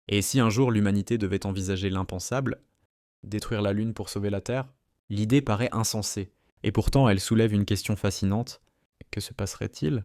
Et si un jour l'humanité devait envisager l'impensable, détruire la Lune pour sauver la Terre, l'idée paraît insensée. Et pourtant, elle soulève une question fascinante. Que se passerait-il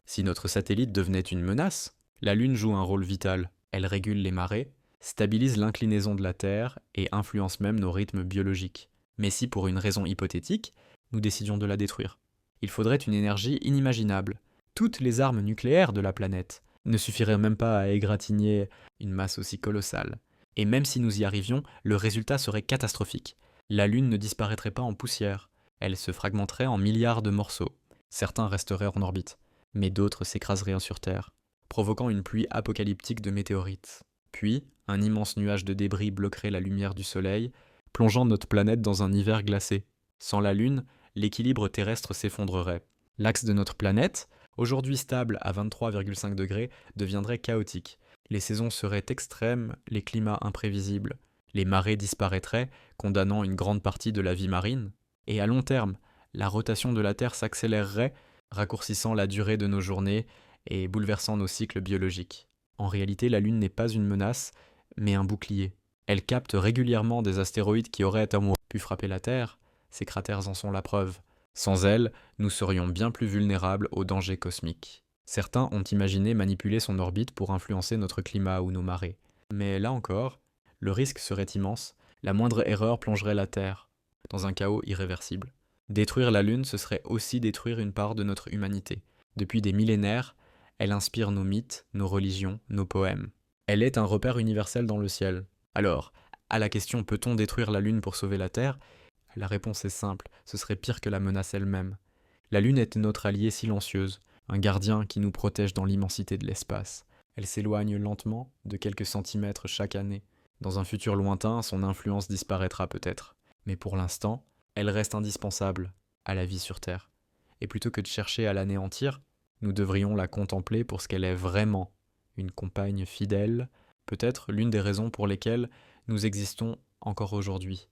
si notre satellite devenait une menace? La Lune joue un rôle vital. Elle régule les marées, stabilise l'inclinaison de la Terre et influence même nos rythmes biologiques. Mais si, pour une raison hypothétique, nous décidions de la détruire, il faudrait une énergie inimaginable. Toutes les armes nucléaires de la planète ne suffiraient même pas à égratigner une masse aussi colossale. Et même si nous y arrivions, le résultat serait catastrophique. La Lune ne disparaîtrait pas en poussière, elle se fragmenterait en milliards de morceaux. Certains resteraient en orbite, mais d'autres s'écraseraient sur Terre, provoquant une pluie apocalyptique de météorites. Puis, un immense nuage de débris bloquerait la lumière du Soleil, plongeant notre planète dans un hiver glacé. Sans la Lune, l'équilibre terrestre s'effondrerait. L'axe de notre planète, aujourd'hui stable à 23,5 degrés, deviendrait chaotique. Les saisons seraient extrêmes, les climats imprévisibles. Les marées disparaîtraient, condamnant une grande partie de la vie marine. Et à long terme, la rotation de la Terre s'accélérerait, raccourcissant la durée de nos journées et bouleversant nos cycles biologiques. En réalité, la Lune n'est pas une menace, mais un bouclier. Elle capte régulièrement des astéroïdes qui auraient à moi pu frapper la Terre, ces cratères en sont la preuve. Sans elle, nous serions bien plus vulnérables aux dangers cosmiques. Certains ont imaginé manipuler son orbite pour influencer notre climat ou nos marées. Mais là encore, le risque serait immense, la moindre erreur plongerait la Terre dans un chaos irréversible. Détruire la Lune, ce serait aussi détruire une part de notre humanité. Depuis des millénaires, elle inspire nos mythes, nos religions, nos poèmes. Elle est un repère universel dans le ciel. Alors, à la question peut-on détruire la Lune pour sauver la Terre, la réponse est simple, ce serait pire que la menace elle-même. La Lune est notre alliée silencieuse, un gardien qui nous protège dans l'immensité de l'espace. Elle s'éloigne lentement, de quelques centimètres chaque année. Dans un futur lointain, son influence disparaîtra peut-être. Mais pour l'instant, elle reste indispensable à la vie sur Terre. Et plutôt que de chercher à l'anéantir, nous devrions la contempler pour ce qu'elle est vraiment, une compagne fidèle, peut-être l'une des raisons pour lesquelles nous existons encore aujourd'hui.